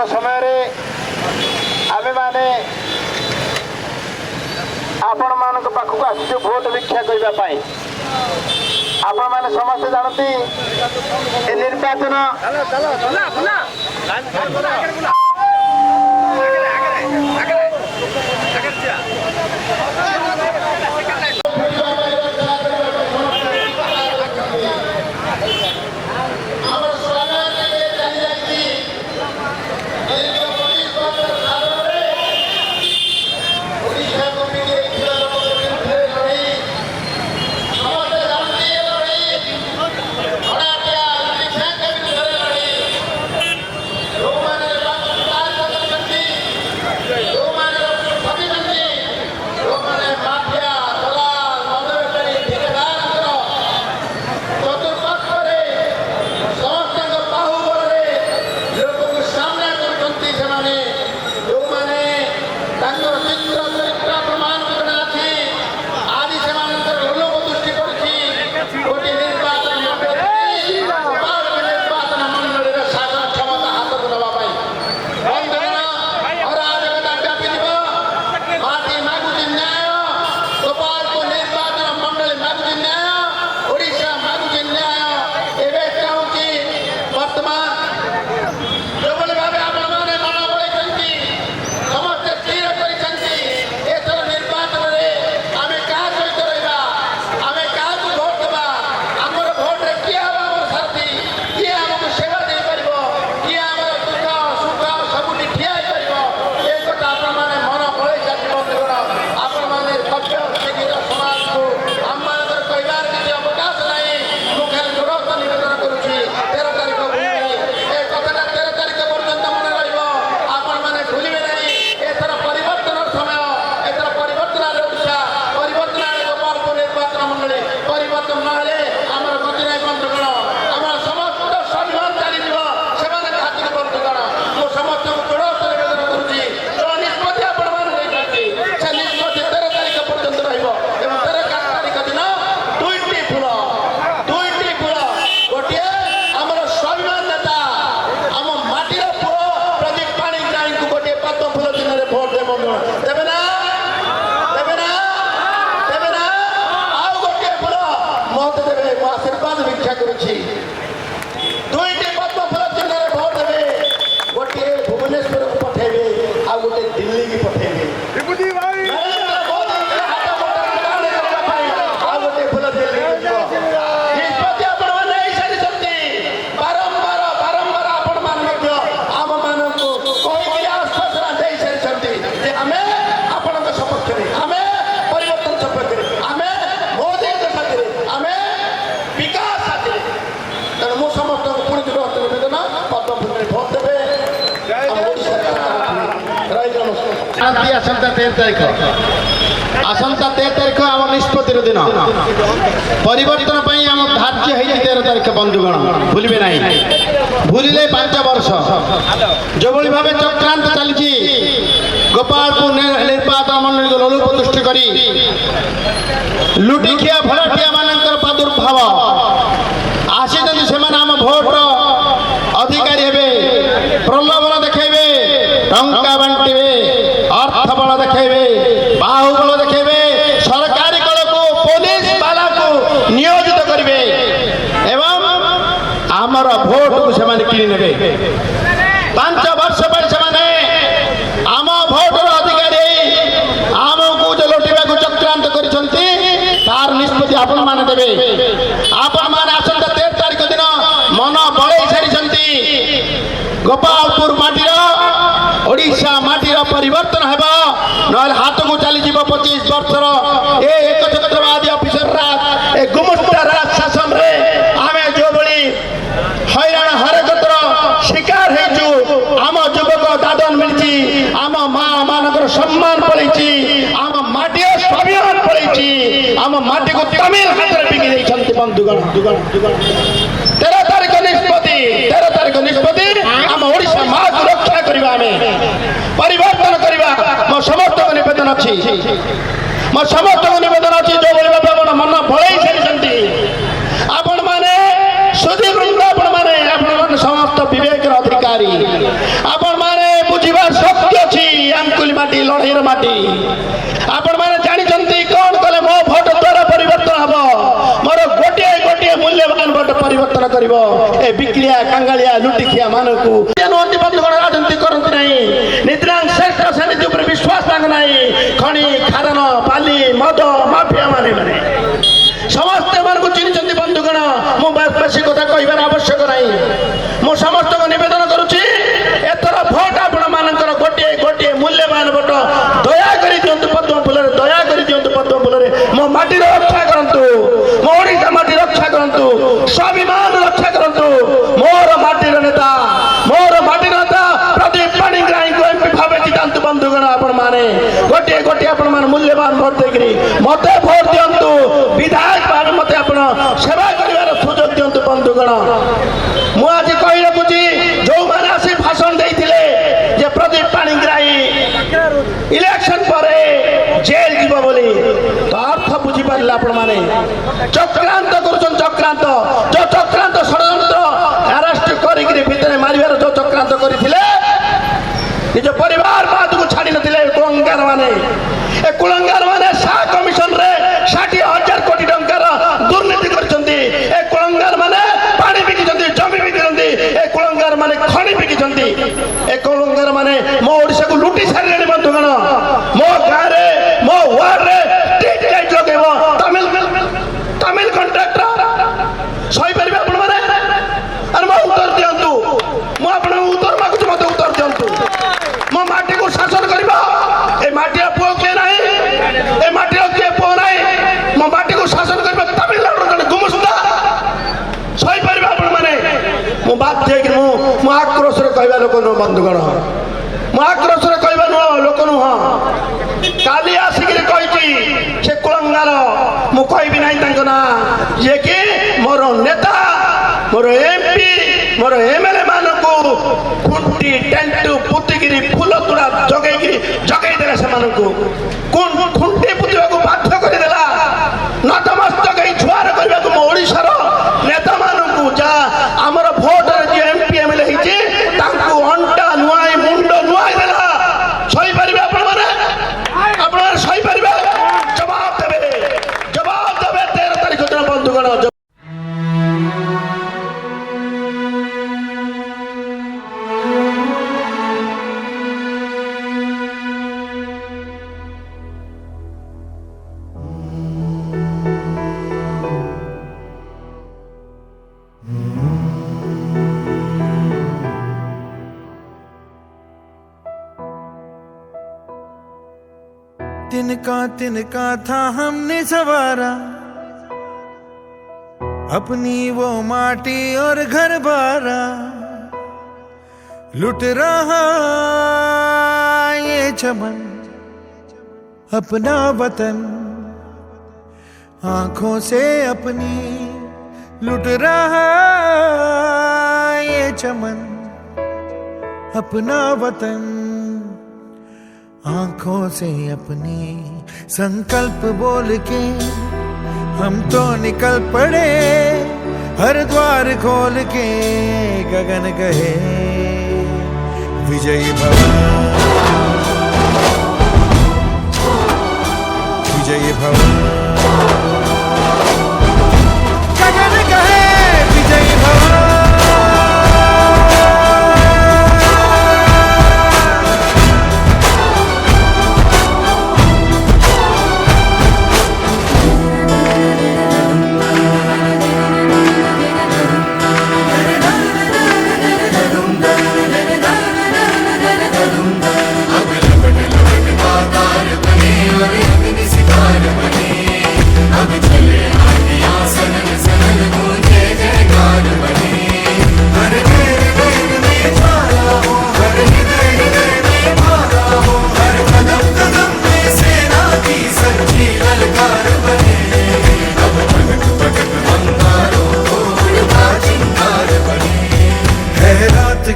समय आमे माने आपण मान पाखक आसु भोट भिक्षा करने आपण मैंने समस्ते जानती निर्वाचन आसंता 13 तारीख आसंता 13 तारीख आम निष्पत्तिर दिन परिवर्तन आम धार्य है 13 तारीख बंधुगण भूलिए ना भूलिले 5 वर्ष जो भाव चक्रांत चली गोपालपुर निर्वाचन मंडली को लोलुप दृष्टि कर लुटिखिया भड़ाटिया मान प्रादुर्भाव आसी आम भोट अधिकारी हे प्रलोभन देखेबे टंका बांटे अर्थ बल देखेबे बाहुबल देखेबे सरकारी कल को पुलिस वाला को नियोजित करेंगे एवं आमर भोट को से किणी ने 5 वर्ष पर से आम भोटर अधिकारी आमको जो लुटिबा को चक्रांत करिसंती तार निष्पत्ति आपण माने देबे आपण माने आसंता 13 तारीख दिन मन बळै सारिसंती गोपालपुर माटीर ओडिशा माटीर परिवर्तन हेबा नहल हाथ को चली जीव 25 वर्षर ए एकछत्रवादी ऑफिसर राज ए गुमुष्टा राज शासन रे आमे जो बड़ी हैरान हरकतर शिकार हेजु आम युवक दादन मिलची आम मां मानकर सम्मान पड़ीची आम माटी स्वाभिमान पड़ीची आम माटी को तमिल हाथ रे बिकी दैछंती बंधुगण 13 तारीख निष्पत्ति आम ओडिशा मां को रक्षा करबा हमें परिवर्तन करबा मो समस्त निवेदन अछि मो समस्त निवेदन अछि जो बोलबा आपण मन भळै सारिसंती आपण माने सुधी वृंद आपण माने समस्त विवेक अधिकारी आपण माने ମାଟି ଆପଣମାନେ ଜାଣିଛନ୍ତି କ'ଣ କଲେ ମୋ ଭୋଟ ଦ୍ୱାରା ପରିବର୍ତ୍ତନ ହେବ ମୋର ଗୋଟିଏ ଗୋଟିଏ ମୂଲ୍ୟବାନ ଭୋଟ ପରିବର୍ତ୍ତନ କରିବ ଏ ବିକ୍ରିଆ କାଙ୍ଗାଳିଆ ଲୁଟିଖିଆ ମାନଙ୍କୁ ନୁହନ୍ତି ବନ୍ଧୁଗଣ ରାଜନୀତି କରନ୍ତି ନାହିଁ ନିଦ୍ରାଙ୍ଗ ଶ୍ରେଷ୍ଠ ସେମିତି ଉପରେ ବିଶ୍ୱାସ ତାଙ୍କ ନାହିଁ ଖଣି ଖାରନ ବାଲି ମଦ ମାଫିଆ ମାନେ ସମସ୍ତେ ଏମାନଙ୍କୁ ଚିହ୍ନିଛନ୍ତି ବନ୍ଧୁଗଣ ମୁଁ ବେଶୀ କଥା କହିବାର ଆବଶ୍ୟକ ନାହିଁ ମୁଁ ସମସ୍ତଙ୍କୁ ନିବେଦନ କରୁଛି ଏଥର ଭୋଟ ଆପଣମାନଙ୍କର ଗୋଟିଏ ଗୋଟିଏ ମୂଲ୍ୟବାନ ଭୋଟ ଦୟାକରି ଦିଅନ୍ତୁ ପଦ୍ମ ଫୁଲରେ ଦୟାକରି ଦିଅନ୍ତୁ ପଦ୍ମ ଫୁଲରେ ମୋ ମାଟିର ରକ୍ଷା କରନ୍ତୁ ମୋ ଓଡ଼ିଶା ମାଟି ରକ୍ଷା କରନ୍ତୁ ସ୍ୱାଭିମାନ ରକ୍ଷା କରନ୍ତୁ ମୋର ମାଟିର ନେତା ପ୍ରଦୀପ ପାଣିଗ୍ରାହୀଙ୍କୁ ଏମପି ଭାବେ ଜିତାନ୍ତୁ ବନ୍ଧୁଗଣ ଆପଣମାନେ ଗୋଟିଏ ଗୋଟିଏ ଆପଣମାନେ ମୂଲ୍ୟବାନ ଭୋଟ ଦେଇକରି ମତେ ଭୋଟ ଦିଅନ୍ତୁ ବିଧାୟକ ଭାବେ ମତେ ଆପଣ ସେବା କରିବାର ସୁଯୋଗ ଦିଅନ୍ତୁ ବନ୍ଧୁଗଣ ମୁଁ ଆଜି କହି ରଖୁଛି ଯୋଉମାନେ ଆସି ଭାଷଣ ଦେଇଥିଲେ ଯେ ପ୍ରଦୀପ ପାଣିଗ୍ରାହୀ ଇଲେକ୍ସନ ପରେ ଜେଲ ଯିବ ବୋଲି ତ ଅର୍ଥ ବୁଝିପାରିଲେ ଆପଣମାନେ ଚକ୍ରାନ୍ତ କରୁଛନ୍ତି ଚକ୍ରାନ୍ତ ଯୋଉ ଚକ୍ରାନ୍ତ ଷଡ଼ଯନ୍ତ୍ର ଆରେଷ୍ଟ କରିକିରି ଭିତରେ ମାରିବାର ଯୋଉ ଚକ୍ରାନ୍ତ କରିଥିଲେ ନିଜ ପରିବାର ବାଦକୁ ଛାଡ଼ି ନଥିଲେ କୁଳଙ୍ଗାର ମାନେ ଏ କୁଳଙ୍ଗାର ମାନେ ସା କମିଶନରେ 60,000 କୋଟି ଟଙ୍କାର ଦୁର୍ନୀତି କରିଛନ୍ତି ଏ କୁଳଙ୍ଗାର ମାନେ ପାଣି ବିକିଛନ୍ତି ଜମି ବିକିଛନ୍ତି ଏ କୁଳଙ୍ଗାର ମାନେ ଖଣି ବିକିଛନ୍ତି ଏ କୁଳଙ୍ଗାର ମାନେ ମୋ ଓଡ଼ିଶାକୁ ଲୁଟି ସାରିଲେଣି ବନ୍ଧୁଗଣ ମୋ ଗାଁରେ ମୋ ୱାର୍ଡରେ ଷ୍ଟ୍ରିଟ୍ ଲାଇଟ୍ ଲଗେଇବ ତାମିଲ କଣ୍ଟ୍ରାକ୍ଟର ସହିପାରିବେ ଆପଣମାନେ ଆରେ ମୋ ଉତ୍ତର ଦିଅନ୍ତୁ ମୁଁ ଆପଣଙ୍କୁ ଉତ୍ତର ମାଗୁଛି ମତେ ଉତ୍ତର ଦିଅନ୍ତୁ ମୋ ମାଟିକୁ ଶାସନ କରିବ ଏ ମାଟିର ପୁଅ କିଏ ନାହିଁ ଏ ମାଟିର କିଏ ପୁଅ ନାହିଁ ମୋ ମାଟିକୁ ଶାସନ କରିବ ତାମିଲନାଡୁର ଜଣେ ଗୁମସୁନ୍ଦା ସହିପାରିବେ ଆପଣମାନେ ମୁଁ ବାଧ୍ୟ ହେଇକି ମୁଁ ଆକ୍ରୋଶରେ କହିବା ଲୋକ ନୁହଁ ବନ୍ଧୁଗଣ ମୁଁ ଆକ୍ରୋଶରେ କହିବା ଲୋକ ନୁହଁ କାଲି ଆସିକିରି କହିଛି ସେ କୁଳଙ୍ଗାର ମୁଁ କହିବି ନାହିଁ ତାଙ୍କ ନାଁ ଯିଏକି ମୋର ନେତା ମୋର ଏମପି ମୋର ଏମଏଲଏ ମାନଙ୍କୁ ଖୁଣ୍ଟି ଟେଣ୍ଟ ପୁତିକିରି ଫୁଲ ତୁଡ଼ା ଜଗେଇ ଦେଲେ ସେମାନଙ୍କୁ ଖୁଣ୍ଟି ପୁତିବାକୁ ବାଧ୍ୟ କରିଦେଲା ନତମସ୍ତକ ହେଇ ଛୁଆର କରିବାକୁ ମୋ ଓଡ଼ିଶାର ନେତାମାନଙ୍କୁ ଯାହା ଆମର ଭୋଟରେ ଯିଏ ଏମପି ଏମଏଲଏ ହେଇଛି ତାଙ୍କୁ ଅଣ୍ଟା ନୁଆଇ ମୁଣ୍ଡ ନୁଆଇ ଦେଲା ସହିପାରିବେ ଆପଣମାନେ ସହିପାରିବେ ଜବାବ ଦେବେ 13 ତାରିଖ ଦିନ ବନ୍ଧୁଗଣ तिनका था हमने सवारा अपनी वो माटी और घर बारा लुट रहा ये चमन अपना वतन आंखों से अपनी लुट रहा ये चमन अपना वतन आंखों से अपनी संकल्प बोल के हम तो निकल पड़े हर द्वार खोल के गगन कहे विजयी भव विजयी भव गगन कहे विजयी भव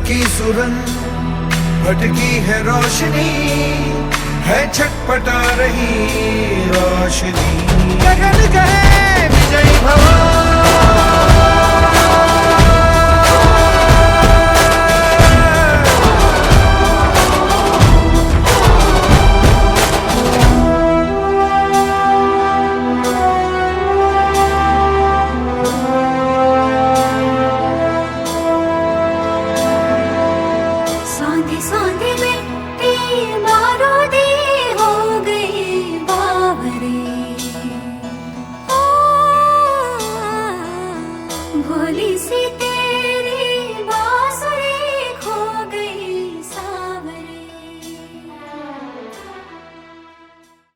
की सुरंग भटकी है रोशनी है छटपटा रही रोशनी गगन कहे विजयी भव डोली से तेरे